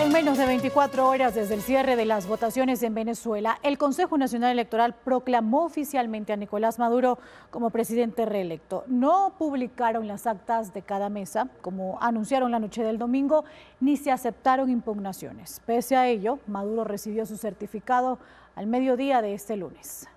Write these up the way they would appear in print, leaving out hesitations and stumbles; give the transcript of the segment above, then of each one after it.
En menos de 24 horas desde el cierre de las votaciones en Venezuela, el Consejo Nacional Electoral proclamó oficialmente a Nicolás Maduro como presidente reelecto. No publicaron las actas de cada mesa, como anunciaron la noche del domingo, ni se aceptaron impugnaciones. Pese a ello, Maduro recibió su certificado al mediodía de este lunes.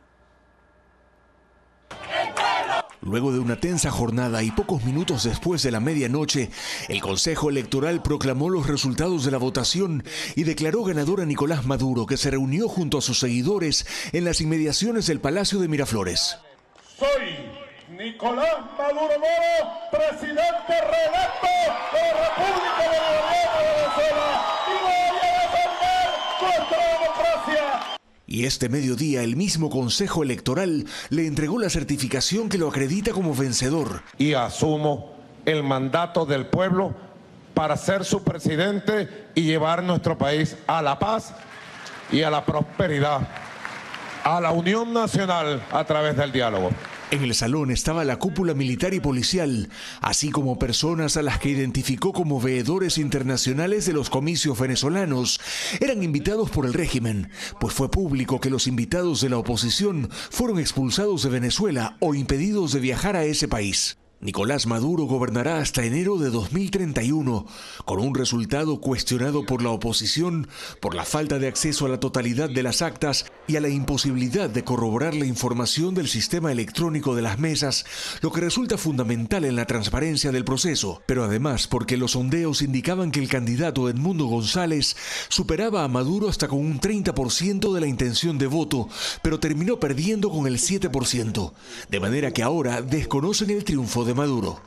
Luego de una tensa jornada y pocos minutos después de la medianoche, el Consejo Electoral proclamó los resultados de la votación y declaró ganador a Nicolás Maduro, que se reunió junto a sus seguidores en las inmediaciones del Palacio de Miraflores. Soy Nicolás Maduro Moro, presidente reelecto de la República Bolivariana de Venezuela, y voy a defender nuestra democracia. Y este mediodía el mismo Consejo Electoral le entregó la certificación que lo acredita como vencedor. Y asumo el mandato del pueblo para ser su presidente y llevar nuestro país a la paz y a la prosperidad, a la unión nacional a través del diálogo. En el salón estaba la cúpula militar y policial, así como personas a las que identificó como veedores internacionales de los comicios venezolanos. Eran invitados por el régimen, pues fue público que los invitados de la oposición fueron expulsados de Venezuela o impedidos de viajar a ese país. Nicolás Maduro gobernará hasta enero de 2031, con un resultado cuestionado por la oposición por la falta de acceso a la totalidad de las actas y a la imposibilidad de corroborar la información del sistema electrónico de las mesas, lo que resulta fundamental en la transparencia del proceso, pero además porque los sondeos indicaban que el candidato Edmundo González superaba a Maduro hasta con un 30% de la intención de voto, pero terminó perdiendo con el 7%, de manera que ahora desconocen el triunfo de Maduro.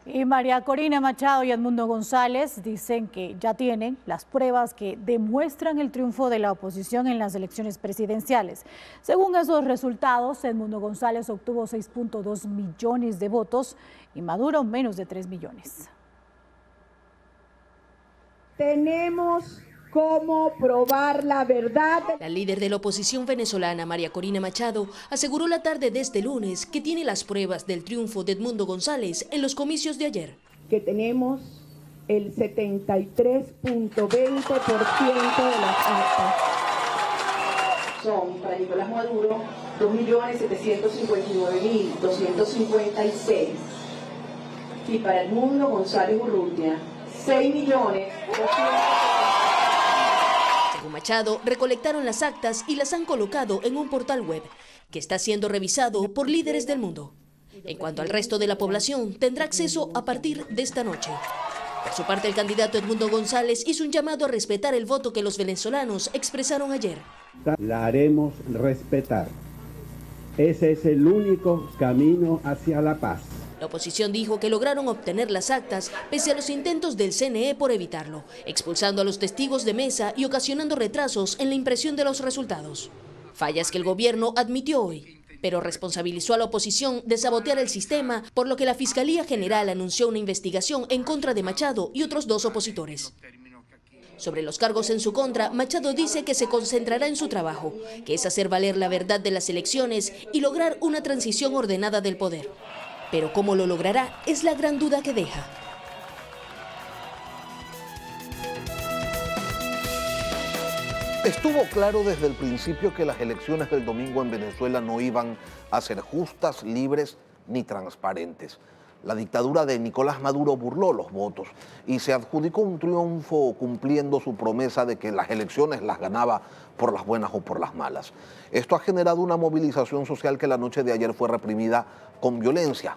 Y María Corina Machado y Edmundo González dicen que ya tienen las pruebas que demuestran el triunfo de la oposición en las elecciones presidenciales. Según esos resultados, Edmundo González obtuvo 6.2 millones de votos y Maduro menos de 3 millones. Tenemos cómo probar la verdad. La líder de la oposición venezolana, María Corina Machado, aseguró la tarde de este lunes que tiene las pruebas del triunfo de Edmundo González en los comicios de ayer. Que tenemos el 73.20% de las actas. Son para Nicolás Maduro 2.759.256 y para Edmundo González Urrutia 6.200.000. Según Machado, recolectaron las actas y las han colocado en un portal web que está siendo revisado por líderes del mundo. En cuanto al resto de la población, tendrá acceso a partir de esta noche. Por su parte, el candidato Edmundo González hizo un llamado a respetar el voto que los venezolanos expresaron ayer. La haremos respetar. Ese es el único camino hacia la paz. La oposición dijo que lograron obtener las actas pese a los intentos del CNE por evitarlo, expulsando a los testigos de mesa y ocasionando retrasos en la impresión de los resultados. Fallas que el gobierno admitió hoy, pero responsabilizó a la oposición de sabotear el sistema, por lo que la Fiscalía General anunció una investigación en contra de Machado y otros 2 opositores. Sobre los cargos en su contra, Machado dice que se concentrará en su trabajo, que es hacer valer la verdad de las elecciones y lograr una transición ordenada del poder. Pero cómo lo logrará es la gran duda que deja. Estuvo claro desde el principio que las elecciones del domingo en Venezuela no iban a ser justas, libres ni transparentes. La dictadura de Nicolás Maduro burló los votos y se adjudicó un triunfo cumpliendo su promesa de que las elecciones las ganaba por las buenas o por las malas. Esto ha generado una movilización social que la noche de ayer fue reprimida con violencia.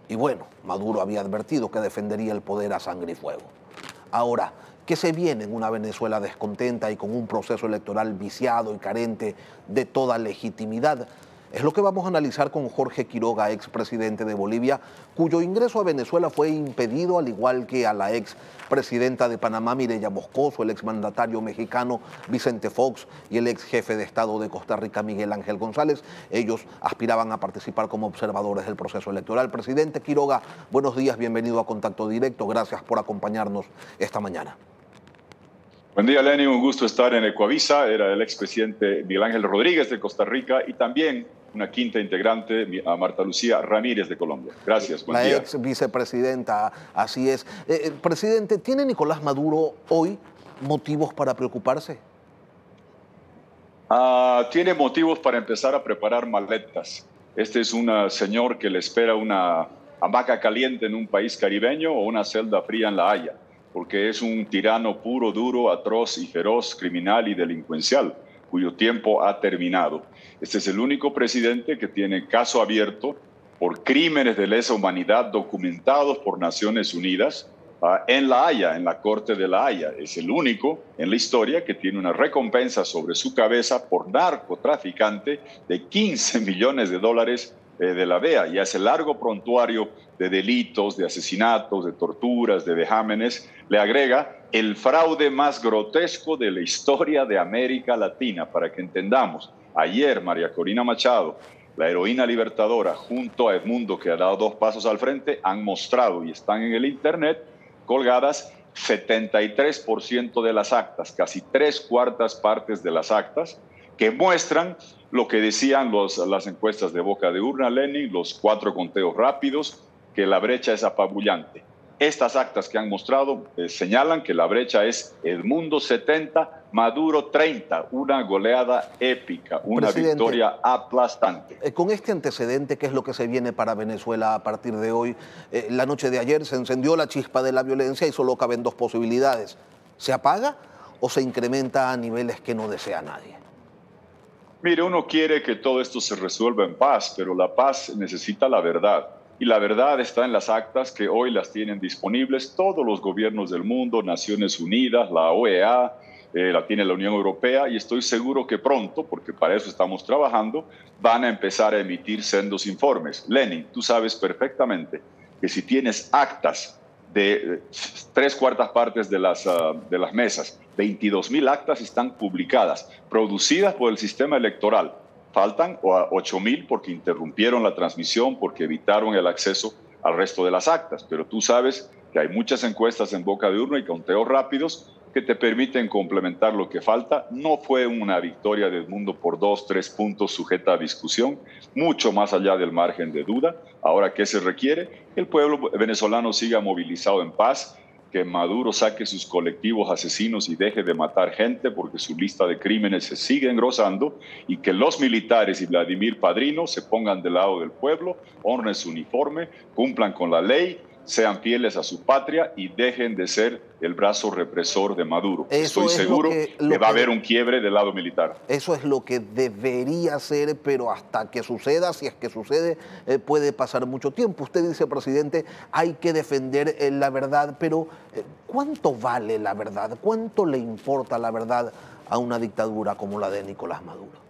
Y bueno, Maduro había advertido que defendería el poder a sangre y fuego. Ahora, ¿qué se viene en una Venezuela descontenta y con un proceso electoral viciado y carente de toda legitimidad? Es lo que vamos a analizar con Jorge Quiroga, expresidente de Bolivia, cuyo ingreso a Venezuela fue impedido, al igual que a la expresidenta de Panamá, Mireya Moscoso, el exmandatario mexicano Vicente Fox y el ex jefe de Estado de Costa Rica, Miguel Ángel González. Ellos aspiraban a participar como observadores del proceso electoral. Presidente Quiroga, buenos días, bienvenido a Contacto Directo. Gracias por acompañarnos esta mañana. Buen día, Lenny. Un gusto estar en Ecoavisa. Era el expresidente Miguel Ángel Rodríguez de Costa Rica y también una quinta integrante, a Marta Lucía Ramírez de Colombia. Gracias, buen día. La ex vicepresidenta, así es. Presidente, ¿tiene Nicolás Maduro hoy motivos para preocuparse? Tiene motivos para empezar a preparar maletas. Este es un señor que le espera una hamaca caliente en un país caribeño o una celda fría en La Haya, porque es un tirano puro, duro, atroz y feroz, criminal y delincuencial, cuyo tiempo ha terminado. Este es el único presidente que tiene caso abierto por crímenes de lesa humanidad documentados por Naciones Unidas en La Haya, en la Corte de La Haya. Es el único en la historia que tiene una recompensa sobre su cabeza por narcotraficante de 15 millones de dólares de la DEA, y a ese largo prontuario de delitos, de asesinatos, de torturas, de vejámenes, le agrega el fraude más grotesco de la historia de América Latina, para que entendamos. Ayer, María Corina Machado, la heroína libertadora, junto a Edmundo, que ha dado 2 pasos al frente, han mostrado, y están en el internet, colgadas 73% de las actas, casi 3/4 partes de las actas, que muestran lo que decían las encuestas de boca de urna, Lenin, los 4 conteos rápidos, que la brecha es apabullante. Estas actas que han mostrado señalan que la brecha es Edmundo 70, Maduro 30, una goleada épica, una victoria aplastante. Con este antecedente, ¿qué es lo que se viene para Venezuela a partir de hoy? La noche de ayer se encendió la chispa de la violencia y solo caben 2 posibilidades. ¿Se apaga o se incrementa a niveles que no desea nadie? Mire, uno quiere que todo esto se resuelva en paz, pero la paz necesita la verdad. Y la verdad está en las actas que hoy las tienen disponibles todos los gobiernos del mundo, Naciones Unidas, la OEA, la tiene la Unión Europea, y estoy seguro que pronto, porque para eso estamos trabajando, van a empezar a emitir sendos informes. Lenin, tú sabes perfectamente que si tienes actas de 3/4 partes de las mesas, 22.000 actas están publicadas, producidas por el sistema electoral. Faltan 8.000 porque interrumpieron la transmisión, porque evitaron el acceso al resto de las actas. Pero tú sabes que hay muchas encuestas en boca de urna y conteos rápidos que te permiten complementar lo que falta. No fue una victoria del mundo por 2-3 puntos sujeta a discusión, mucho más allá del margen de duda. Ahora, ¿qué se requiere? Que el pueblo venezolano siga movilizado en paz, que Maduro saque sus colectivos asesinos y deje de matar gente, porque su lista de crímenes se sigue engrosando, y que los militares y Vladimir Padrino se pongan del lado del pueblo, honren su uniforme, cumplan con la ley, sean fieles a su patria y dejen de ser el brazo represor de Maduro. Estoy seguro que va a haber un quiebre del lado militar. Eso es lo que debería ser, pero hasta que suceda, si es que sucede, puede pasar mucho tiempo. Usted dice, presidente, hay que defender la verdad, pero ¿cuánto vale la verdad? ¿Cuánto le importa la verdad a una dictadura como la de Nicolás Maduro?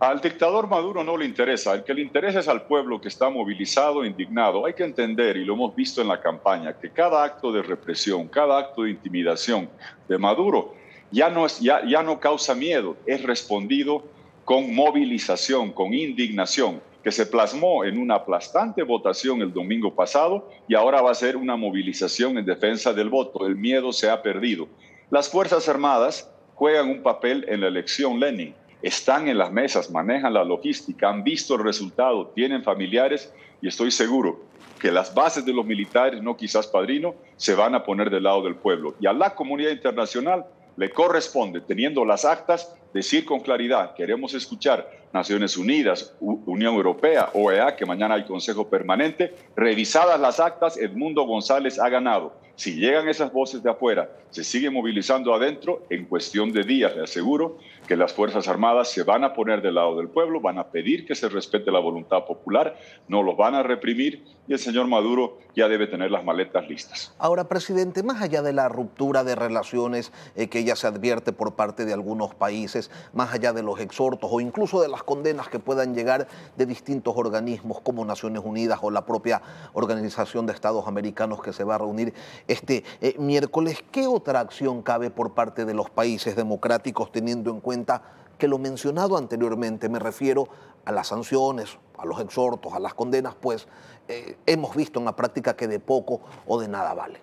Al dictador Maduro no le interesa. El que le interesa es al pueblo que está movilizado, indignado. Hay que entender, y lo hemos visto en la campaña, que cada acto de represión, cada acto de intimidación de Maduro ya no causa miedo, es respondido con movilización, con indignación, que se plasmó en una aplastante votación el domingo pasado, y ahora va a ser una movilización en defensa del voto. El miedo se ha perdido. Las Fuerzas Armadas juegan un papel en la elección, Lenin. Están en las mesas, manejan la logística, han visto el resultado, tienen familiares, y estoy seguro que las bases de los militares, no quizás Padrino, se van a poner del lado del pueblo. Y a la comunidad internacional le corresponde, teniendo las actas, decir con claridad: queremos escuchar Naciones Unidas, Unión Europea, OEA, que mañana hay Consejo Permanente. Revisadas las actas, Edmundo González ha ganado. Si llegan esas voces de afuera, se sigue movilizando adentro, en cuestión de días le aseguro que las Fuerzas Armadas se van a poner del lado del pueblo, van a pedir que se respete la voluntad popular, no los van a reprimir, y el señor Maduro ya debe tener las maletas listas. Ahora, presidente, más allá de la ruptura de relaciones que ya se advierte por parte de algunos países, más allá de los exhortos o incluso de las condenas que puedan llegar de distintos organismos como Naciones Unidas o la propia Organización de Estados Americanos que se va a reunir este miércoles, ¿qué otra acción cabe por parte de los países democráticos, teniendo en cuenta que lo mencionado anteriormente, me refiero a las sanciones, a los exhortos, a las condenas, pues hemos visto en la práctica que de poco o de nada vale?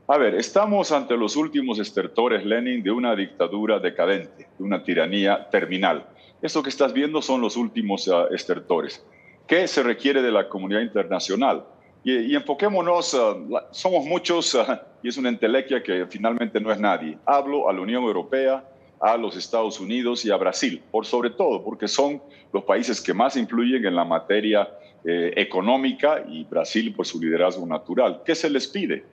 A ver, estamos ante los últimos estertores, Lenin, de una dictadura decadente, de una tiranía terminal. Esto que estás viendo son los últimos estertores. ¿Qué se requiere de la comunidad internacional? Y enfoquémonos, somos muchos y es una entelequia que finalmente no es nadie. Hablo a la Unión Europea, a los Estados Unidos y a Brasil, por sobre todo, porque son los países que más influyen en la materia económica y Brasil por su liderazgo natural. ¿Qué se les pide?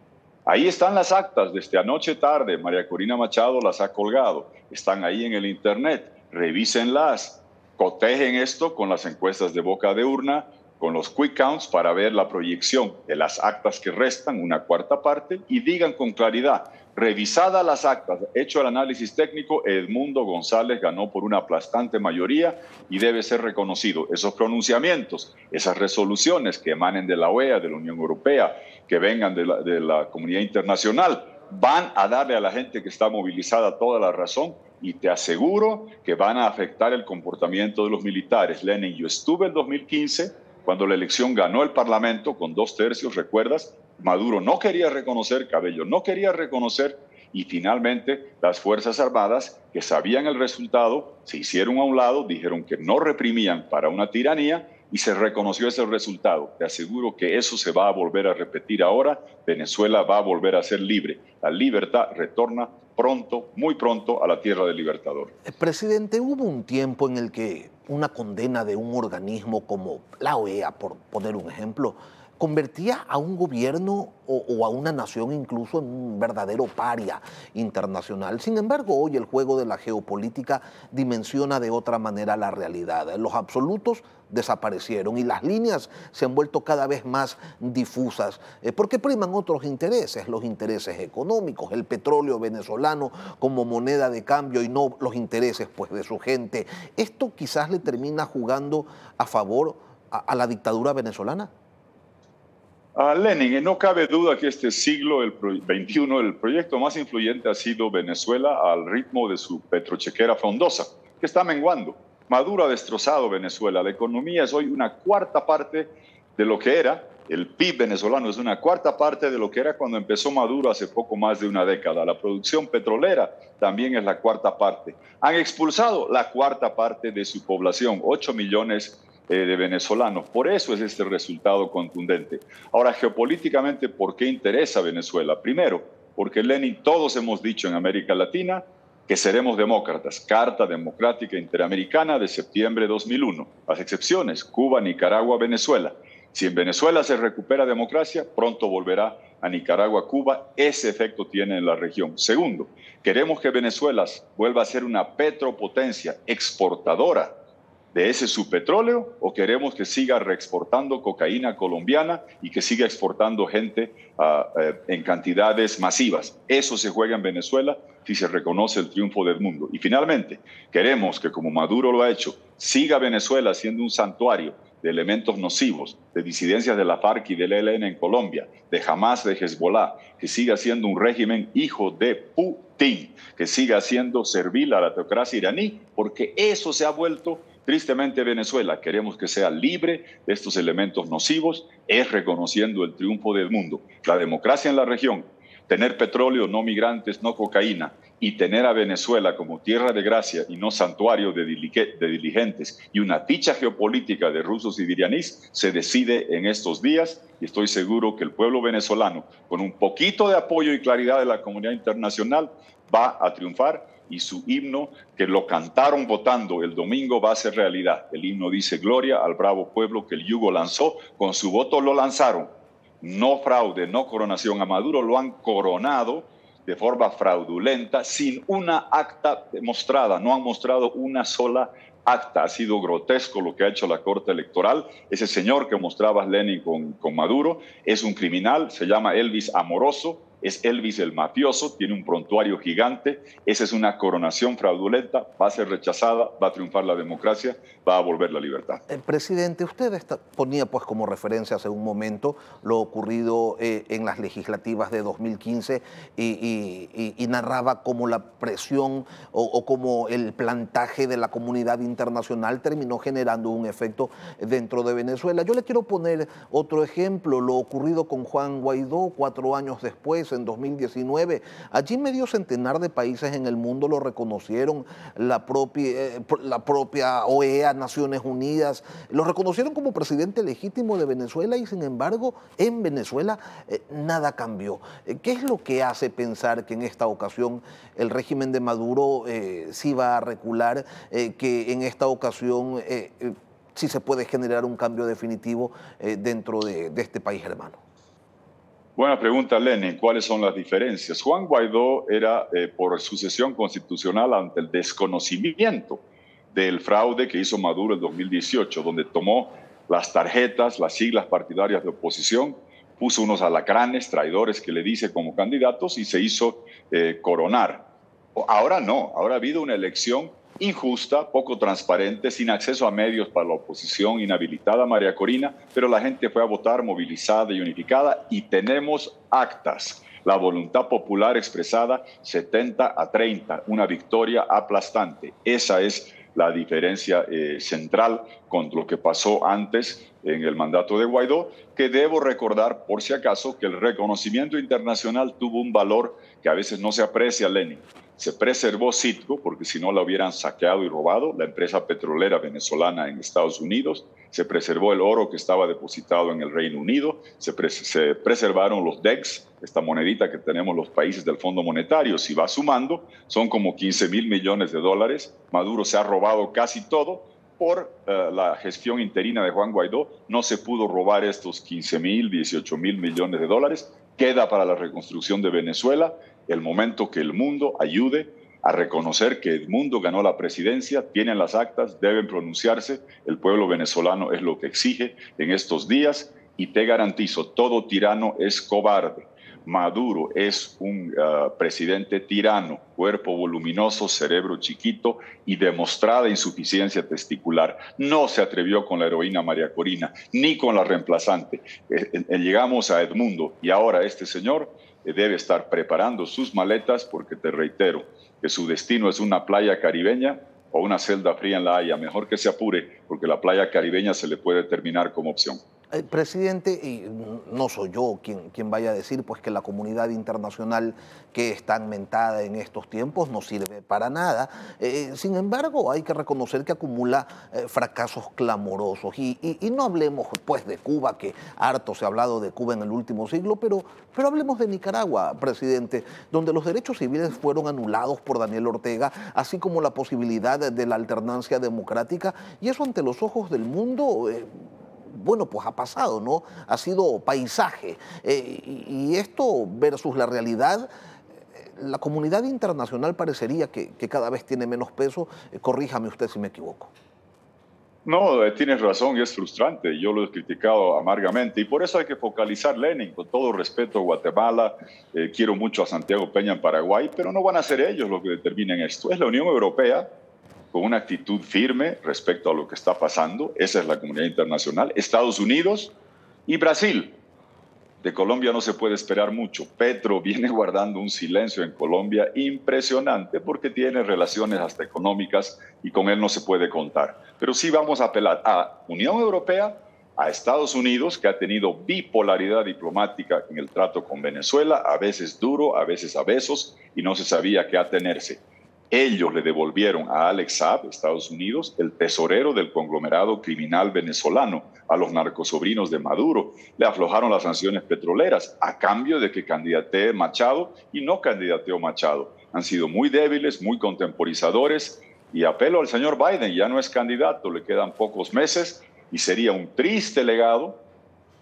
Ahí están las actas desde anoche tarde. María Corina Machado las ha colgado. Están ahí en el internet. Revísenlas. Cotejen esto con las encuestas de boca de urna, con los quick counts para ver la proyección de las actas que restan, una cuarta parte, y digan con claridad, revisadas las actas, hecho el análisis técnico, Edmundo González ganó por una aplastante mayoría y debe ser reconocido. Esos pronunciamientos, esas resoluciones que emanen de la OEA, de la Unión Europea, que vengan de la comunidad internacional, van a darle a la gente que está movilizada toda la razón y te aseguro que van a afectar el comportamiento de los militares. Lenin, yo estuve en 2015, cuando la elección ganó el Parlamento con 2/3, ¿recuerdas? Maduro no quería reconocer, Cabello no quería reconocer, y finalmente las Fuerzas Armadas, que sabían el resultado, se hicieron a un lado, dijeron que no reprimían para una tiranía y se reconoció ese resultado. Te aseguro que eso se va a volver a repetir ahora. Venezuela va a volver a ser libre. La libertad retorna pronto, muy pronto, a la tierra del Libertador. Presidente, hubo un tiempo en el que una condena de un organismo como la OEA, por poner un ejemplo, convertía a un gobierno o a una nación incluso en un verdadero paria internacional. Sin embargo, hoy el juego de la geopolítica dimensiona de otra manera la realidad. Los absolutos desaparecieron y las líneas se han vuelto cada vez más difusas porque priman otros intereses, los intereses económicos, el petróleo venezolano como moneda de cambio y no los intereses pues, de su gente. ¿Esto quizás le termina jugando a favor a la dictadura venezolana? Lenin, no cabe duda que este siglo, el XXI, el proyecto más influyente ha sido Venezuela al ritmo de su petrochequera frondosa, que está menguando. Maduro ha destrozado Venezuela. La economía es hoy una cuarta parte de lo que era. El PIB venezolano es una cuarta parte de lo que era cuando empezó Maduro hace poco más de una década. La producción petrolera también es la cuarta parte. Han expulsado la cuarta parte de su población, 8 millones de venezolanos. Por eso es este resultado contundente. Ahora, geopolíticamente, ¿por qué interesa Venezuela? Primero, porque Lenin, todos hemos dicho en América Latina que seremos demócratas. Carta Democrática Interamericana de septiembre de 2001. Las excepciones, Cuba, Nicaragua, Venezuela. Si en Venezuela se recupera democracia, pronto volverá a Nicaragua, Cuba. Ese efecto tiene en la región. Segundo, queremos que Venezuela vuelva a ser una petropotencia exportadora de ese subpetróleo, o queremos que siga reexportando cocaína colombiana y que siga exportando gente en cantidades masivas. Eso se juega en Venezuela si se reconoce el triunfo del mundo. Y finalmente, queremos que, como Maduro lo ha hecho, siga Venezuela siendo un santuario de elementos nocivos, de disidencias de la FARC y del ELN en Colombia, de Hamas, de Hezbollah, que siga siendo un régimen hijo de Putin, que siga siendo servil a la teocracia iraní, porque eso se ha vuelto tristemente Venezuela. Queremos que sea libre de estos elementos nocivos, es reconociendo el triunfo del mundo. La democracia en la región, tener petróleo, no migrantes, no cocaína, y tener a Venezuela como tierra de gracia y no santuario de diligentes y una ficha geopolítica de rusos y de iraníes se decide en estos días, y estoy seguro que el pueblo venezolano, con un poquito de apoyo y claridad de la comunidad internacional, va a triunfar, y su himno, que lo cantaron votando el domingo, va a ser realidad. El himno dice: gloria al bravo pueblo que el yugo lanzó, con su voto lo lanzaron. No fraude, no coronación. A Maduro lo han coronado de forma fraudulenta, sin una acta demostrada. No han mostrado una sola acta. Ha sido grotesco lo que ha hecho la Corte Electoral. Ese señor que mostrabas, Lenin, con Maduro, es un criminal, se llama Elvis Amoroso, es Elvis el mafioso, tiene un prontuario gigante. Esa es una coronación fraudulenta, va a ser rechazada, va a triunfar la democracia, va a volver la libertad. Presidente, usted ponía pues como referencia hace un momento lo ocurrido en las legislativas de 2015 y narraba cómo la presión o cómo el plantaje de la comunidad internacional terminó generando un efecto dentro de Venezuela. Yo le quiero poner otro ejemplo, lo ocurrido con Juan Guaidó 4 años después Forbes en 2019. Allí medio centenar de países en el mundo lo reconocieron, la propia OEA, Naciones Unidas, lo reconocieron como presidente legítimo de Venezuela y sin embargo en Venezuela nada cambió. ¿Qué es lo que hace pensar que en esta ocasión el régimen de Maduro sí va a recular, que en esta ocasión sí se puede generar un cambio definitivo dentro de este país hermano? Buena pregunta, Lenin. ¿Cuáles son las diferencias? Juan Guaidó era por sucesión constitucional ante el desconocimiento del fraude que hizo Maduro en 2018, donde tomó las tarjetas, las siglas partidarias de oposición, puso unos alacranes, traidores que le dice como candidatos y se hizo coronar. Ahora no, ahora ha habido una elección injusta, poco transparente, sin acceso a medios para la oposición, inhabilitada María Corina, pero la gente fue a votar movilizada y unificada y tenemos actas. La voluntad popular expresada 70-30, una victoria aplastante. Esa es la diferencia central con lo que pasó antes en el mandato de Guaidó, que debo recordar, por si acaso, que el reconocimiento internacional tuvo un valor que a veces no se aprecia, Lenin. Se preservó Citgo, porque si no la hubieran saqueado y robado, la empresa petrolera venezolana en Estados Unidos. Se preservó el oro que estaba depositado en el Reino Unido. Se preservaron los DEX, esta monedita que tenemos los países del Fondo Monetario. Si va sumando, son como 15.000 millones de dólares. Maduro se ha robado casi todo. Por la gestión interina de Juan Guaidó, no se pudo robar estos 15.000, 18.000 millones de dólares. Queda para la reconstrucción de Venezuela el momento que el mundo ayude a reconocer que el mundo ganó la presidencia, tienen las actas, deben pronunciarse, el pueblo venezolano es lo que exige en estos días y te garantizo, todo tirano es cobarde. Maduro es un presidente tirano, cuerpo voluminoso, cerebro chiquito y demostrada insuficiencia testicular. No se atrevió con la heroína María Corina, ni con la reemplazante. Llegamos a Edmundo y ahora este señor debe estar preparando sus maletas porque te reitero que su destino es una playa caribeña o una celda fría en La Haya. Mejor que se apure porque la playa caribeña se le puede terminar como opción. Presidente, y no soy yo quien vaya a decir pues que la comunidad internacional que está enmentada en estos tiempos no sirve para nada. Sin embargo, hay que reconocer que acumula fracasos clamorosos. Y no hablemos pues de Cuba, que harto se ha hablado de Cuba en el último siglo, pero hablemos de Nicaragua, presidente, donde los derechos civiles fueron anulados por Daniel Ortega, así como la posibilidad de la alternancia democrática, y eso ante los ojos del mundo... bueno, pues ha pasado, ¿no? Ha sido paisaje. Y esto versus la realidad, la comunidad internacional parecería que cada vez tiene menos peso. Corríjame usted si me equivoco. No, tienes razón, es frustrante. Yo lo he criticado amargamente y por eso hay que focalizar, Lenin, con todo respeto a Guatemala. Quiero mucho a Santiago Peña en Paraguay, pero no van a ser ellos los que determinen esto. Es la Unión Europea, con una actitud firme respecto a lo que está pasando. Esa es la comunidad internacional. Estados Unidos y Brasil. De Colombia no se puede esperar mucho. Petro viene guardando un silencio en Colombia impresionante porque tiene relaciones hasta económicas y con él no se puede contar. Pero sí vamos a apelar a Unión Europea, a Estados Unidos, que ha tenido bipolaridad diplomática en el trato con Venezuela, a veces duro, a veces a besos, y no se sabía qué atenerse. Ellos le devolvieron a Alex Saab, Estados Unidos, el tesorero del conglomerado criminal venezolano, a los narcosobrinos de Maduro. Le aflojaron las sanciones petroleras a cambio de que candidatee Machado y no candidateó Machado. Han sido muy débiles, muy contemporizadores y apelo al señor Biden, ya no es candidato, le quedan pocos meses y sería un triste legado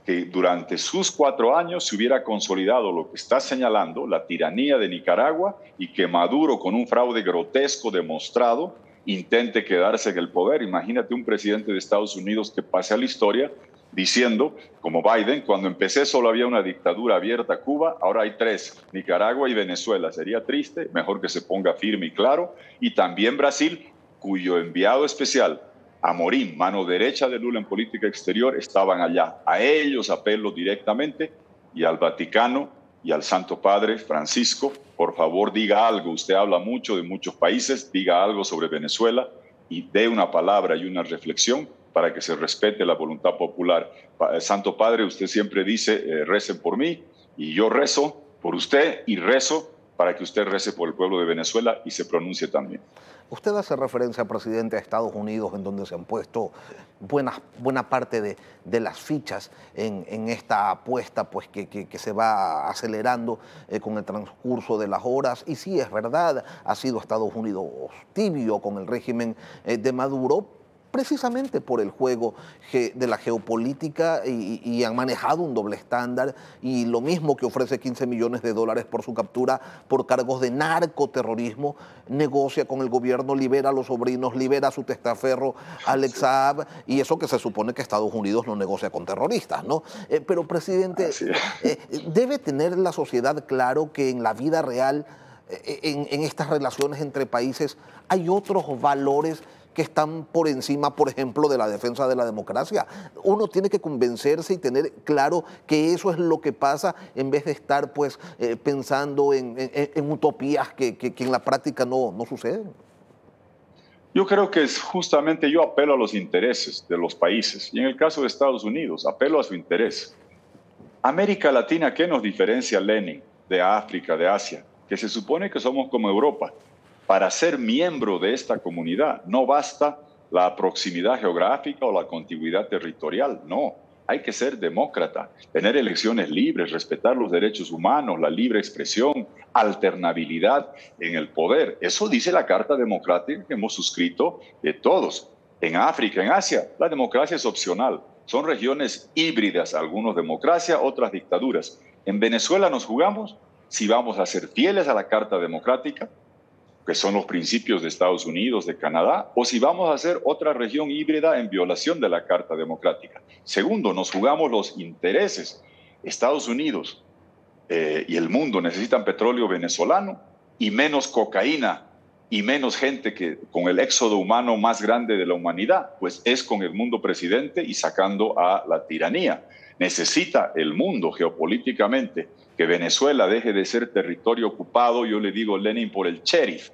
que durante sus 4 años se hubiera consolidado lo que está señalando, la tiranía de Nicaragua, y que Maduro, con un fraude grotesco demostrado, intente quedarse en el poder. Imagínate un presidente de Estados Unidos que pase a la historia diciendo, como Biden, cuando empecé solo había una dictadura abierta a Cuba, ahora hay 3, Nicaragua y Venezuela. Sería triste, mejor que se ponga firme y claro. Y también Brasil, cuyo enviado especial, Amorim, mano derecha de Lula en política exterior, estaban allá. A ellos apelo directamente y al Vaticano y al Santo Padre Francisco, por favor diga algo. Usted habla mucho de muchos países, diga algo sobre Venezuela y dé una palabra y una reflexión para que se respete la voluntad popular. Santo Padre, usted siempre dice, recen por mí, y yo rezo por usted y rezo para que usted rece por el pueblo de Venezuela y se pronuncie también. Usted hace referencia, presidente, a Estados Unidos, en donde se han puesto buena parte de las fichas en esta apuesta pues, que se va acelerando con el transcurso de las horas. Y sí, es verdad, ha sido Estados Unidos tibio con el régimen de Maduro, precisamente por el juego de la geopolítica y han manejado un doble estándar, y lo mismo que ofrece 15 millones de dólares por su captura por cargos de narcoterrorismo, negocia con el gobierno, libera a los sobrinos, libera a su testaferro Alex Saab, y eso que se supone que Estados Unidos no negocia con terroristas, ¿no? Pero, presidente, debe tener la sociedad claro que en la vida real, en estas relaciones entre países, hay otros valores que están por encima, por ejemplo, de la defensa de la democracia. Uno tiene que convencerse y tener claro que eso es lo que pasa, en vez de estar pues pensando en utopías que en la práctica no suceden. Yo creo que es justamente, yo apelo a los intereses de los países, y en el caso de Estados Unidos, apelo a su interés. América Latina, ¿qué nos diferencia, Lenin, de África, de Asia? Que se supone que somos como Europa. Para ser miembro de esta comunidad no basta la proximidad geográfica o la contiguidad territorial, no. Hay que ser demócrata, tener elecciones libres, respetar los derechos humanos, la libre expresión, alternabilidad en el poder. Eso dice la Carta Democrática que hemos suscrito de todos. En África, en Asia, la democracia es opcional. Son regiones híbridas, algunos democracia, otras dictaduras. En Venezuela nos jugamos si vamos a ser fieles a la Carta Democrática, que son los principios de Estados Unidos, de Canadá, o si vamos a hacer otra región híbrida en violación de la Carta Democrática. Segundo, nos jugamos los intereses. Estados Unidos y el mundo necesitan petróleo venezolano y menos cocaína y menos gente que con el éxodo humano más grande de la humanidad, pues es con el mundo, presidente, y sacando a la tiranía. Necesita el mundo geopolíticamente que Venezuela deje de ser territorio ocupado, yo le digo, Lenin, por el sheriff,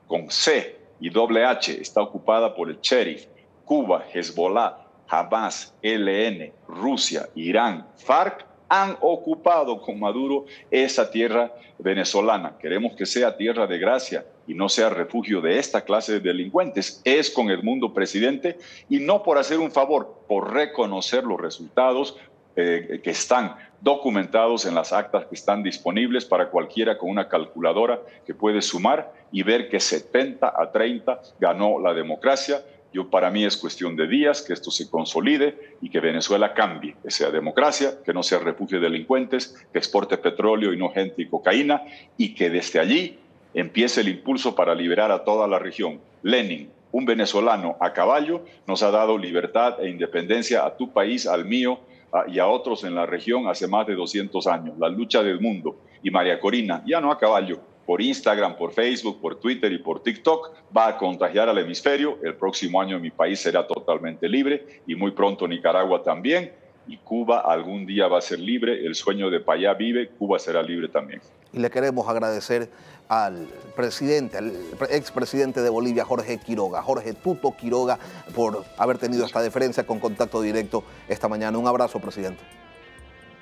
con C y doble H, está ocupada por el sheriff. Cuba, Hezbollah, Hamas, ELN, Rusia, Irán, FARC han ocupado con Maduro esa tierra venezolana. Queremos que sea tierra de gracia y no sea refugio de esta clase de delincuentes. Es con el mundo, presidente, y no por hacer un favor, por reconocer los resultados que están documentados en las actas que están disponibles para cualquiera con una calculadora que puede sumar y ver que 70-30 ganó la democracia. Para mí es cuestión de días que esto se consolide y que Venezuela cambie, que sea democracia, que no sea refugio de delincuentes, que exporte petróleo y no gente y cocaína, y que desde allí empiece el impulso para liberar a toda la región. Lenin, un venezolano a caballo, nos ha dado libertad e independencia a tu país, al mío, y a otros en la región hace más de 200 años. La lucha del mundo. Y María Corina, ya no a caballo, por Instagram, por Facebook, por Twitter y por TikTok, va a contagiar al hemisferio. El próximo año mi país será totalmente libre y muy pronto Nicaragua también. Y Cuba algún día va a ser libre. El sueño de Payá vive, Cuba será libre también. Y le queremos agradecer al presidente, al expresidente de Bolivia, Jorge Quiroga, Jorge Tuto Quiroga, por haber tenido esta deferencia con contacto directo esta mañana. Un abrazo, presidente.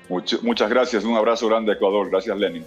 Muchas gracias. Un abrazo grande a Ecuador. Gracias, Lenin.